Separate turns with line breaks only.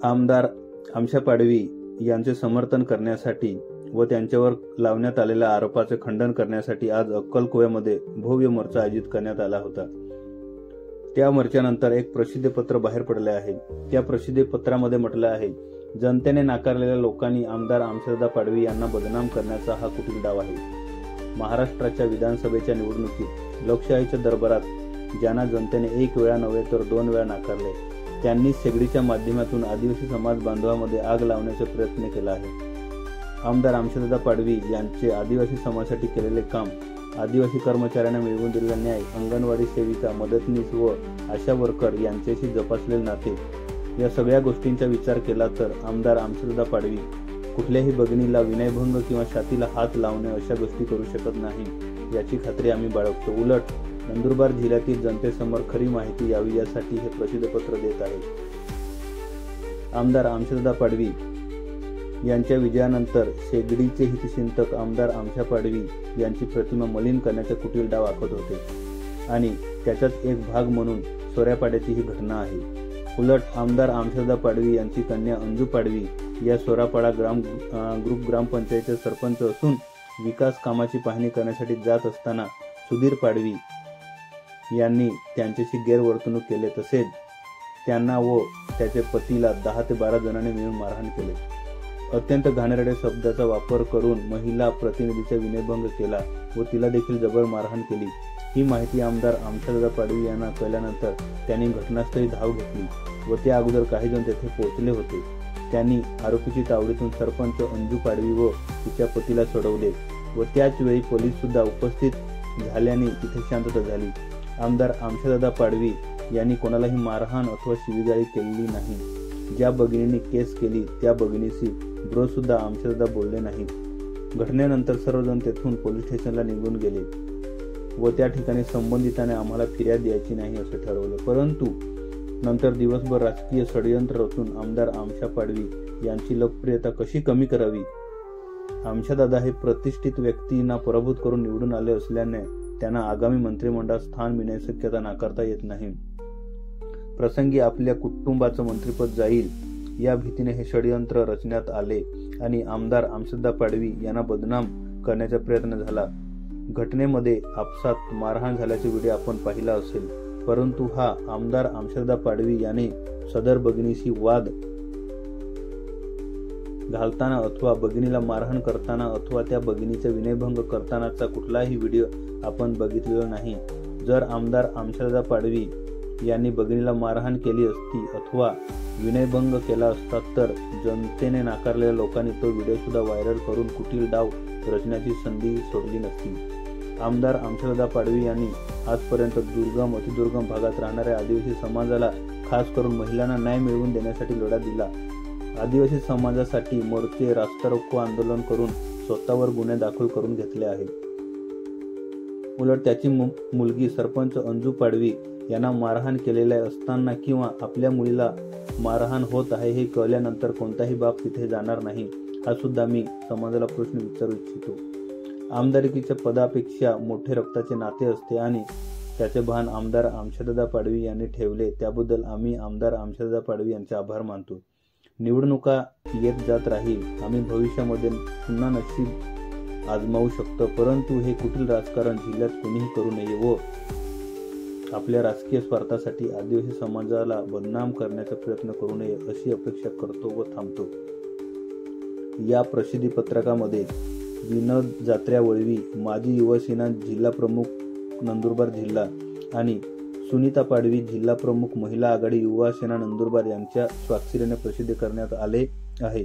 आमदार आमशा पाडवी यांचे समर्थन करण्यासाठी व त्यांच्यावर लावण्यात आलेल्या आरोपाचे खंडन करण्यासाठी आज अक्कलकोव्यामध्ये भव्य मोर्चा आयोजित करण्यात आला होता। त्या मोर्चानंतर एक प्रसिद्धीपत्र बाहेर पडले आहे। त्या प्रसिद्धीपत्रामध्ये म्हटलं आहे, जनतेने नाकारलेल्या लोकांनी आमदार आमशादादा पाडवी यांना बदनाम करण्याचा हा कुटील डाव आहे। महाराष्ट्राच्या विधानसभेच्या निवडणुकीत लोकशाहीच्या दरबारात ज्यांना जनतेने एक वेळा नव्हे तर 2 वेळा नाकारले, त्यांनी शेगडीच्या माध्यमातून आदिवासी समाज बांधवामध्ये आग लावण्याचा प्रयत्न केला आहे। आमदार आमशादादा पाडवी यांचे आदिवासी समाजासाठी केलेले काम, आदिवासी कर्मचाऱ्यांना मिळवून दिलेला न्याय, अंगणवाडी सेविका, मदतनीस व आशा वर्कर यांच्याशी जोपासलेले नाते, या सगळ्या गोष्टींचा विचार केला तर आमदार आमशादादा पाडवी कुठल्याही भगिनीला विनयभंग किंवा छातीला हात लावणे अशा गोष्टी करू शकत नाही, याची खात्री आम्ही बाळगतो। उलट नंदुरबार जिल्ह्यातील जनतेसमोर खरी माहिती यावी यासाठी हे प्रसिद्धीपत्र देत आहे। आमदार आमशादादा पाडवी यांच्या विजयानंतर शेगडीचे हितचिंतक आमदार आमशा पाडवी यांची प्रतिमा मलिन करण्याचा कुटील डाव आखत होते आणि त्याचाच एक भाग म्हणून सोऱ्यापाड्याची ही घटना आहे। उलट आमदार आमशादादा पाडवी यांची कन्या अंजू पाडवी या सोरापाडा ग्रुप ग्रामपंचायतचे सरपंच असून विकास कामाची पाहणी करण्यासाठी जात असताना सुधीर पाडवी यांनी त्यांच्याशी गैरवर्तणूक केले, तसेच त्यांना व त्याच्या पतीला 10 ते 12 जणांनी मिळून मारहाण केले। अत्यंत घाणेरड्या शब्दाचा वापर करून महिला प्रतिनिधीचा विनयभंग केला व तिला देखील जबर मारहाण केली। ही माहिती आमदार आमशादादा पाडवी यांना कळल्यानंतर त्यांनी घटनास्थळी धाव घेतली व त्या अगोदर काही जण तेथे पोहोचले होते। त्यांनी आरोपीची तावडीतून सरपंच अंजू पाडवी व तिच्या पतीला सोडवले व त्याच वेळी पोलीस सुद्धा उपस्थित झाल्याने तिथे शांतता झाली। आमदार आमशादादा पाडवी यांनी कोणालाही मारहाण अथवा शिवीगाळी केलेली नाही। ज्या भगिनींनी केस केली त्या भगिनीशी ब्रो सुद्धा आमशादादा बोलले नाही। घटनेनंतर सर्वजण तेथून पोलीस स्टेशनला निघून गेले व त्या ठिकाणी संबंधिताने आम्हाला फिर्याद द्यायची नाही असे ठरवले। परंतु नंतर दिवसभर राजकीय षडयंत्र रचून आमदार आमशा पाडवी यांची लोकप्रियता कशी कमी करावी, आमशादादा हे प्रतिष्ठित व्यक्तींना पराभूत करून निवडून आले असल्याने त्यांना आगामी मंत्रिमंडळात स्थान मिळण्याची शक्यता नाकारता येत नाही। प्रसंगी आपल्या कुटुंबाचं मंत्रिपद जाईल या भीतीने हे षडयंत्र रचण्यात आले आणि आमदार आमशादादा पाडवी यांना बदनाम करण्याचा प्रयत्न झाला। घटनेमध्ये आपसात मारहाण झाल्याचा व्हिडिओ आपण पाहिला असेल, परंतु हा आमदार आमशादादा पाडवी याने सदर भगिनीशी वाद घालताना अथवा भगिनीला मारहाण करताना अथवा त्या भगिनीचा विनयभंग करतानाचा कुठलाही व्हिडिओ आपण बघितलेला नाही। जर आमदार आमशादादा पाडवी यांनी भगिनीला मारहाण केली असती अथवा विनयभंग केला असता तर जनतेने नाकारलेल्या लोकांनी तो व्हिडिओ सुद्धा व्हायरल करून कुटील डाव रचण्याची संधी सोडली नसती। आमदार आमशादादा पाडवी यांनी आजपर्यंत दुर्गम अतिदुर्गम भागात राहणाऱ्या आदिवासी समाजाला, खास करून महिलांना न्याय मिळवून देण्यासाठी लढा दिला। आदिवासी समाजासाठी मोर्चे, रास्ता रोको आंदोलन करून स्वतःवर गुन्हे दाखल करून घेतले आहे। उलट त्याची मुलगी सरपंच अंजू पाडवी यांना मारहाण केलेल्या असताना किंवा आपल्या मुलीला मारहाण होत आहे हे कळल्यानंतर कोणताही बाप तिथे जाणार नाही, हा सुद्धा मी समाजाला प्रश्न विचारू इच्छितो। आमदारकीच्या पदापेक्षा मोठे रक्ताचे नाते असते आणि त्याचे भान आमदार आमशादादा पाडवी यांनी ठेवले, त्याबद्दल आम्ही आमदार आमशादादा पाडवी यांचे आभार मानतो। निवडणुका येत जात राहील, आम्ही भविष्यामध्ये पुन्हा नशीब आजमावू शकतो, परंतु हे कुटील राजकारण जिल्ह्यात कोणीही करू नये व आपल्या राजकीय स्वार्थासाठी आदिवासी समाजाला बदनाम करण्याचा प्रयत्न करू नये अशी अपेक्षा करतो व थांबतो। या प्रसिद्धी पत्रकामध्ये विनोद जात्र्या वळवी, माजी युवासेना जिल्हा प्रमुख नंदुरबार जिल्हा आणि सुनीता पाडवी जिल्हा प्रमुख महिला आघाडी युवा सेना नंदुरबार यांच्या स्वाक्षरीने प्रसिद्ध करण्यात आले आहे।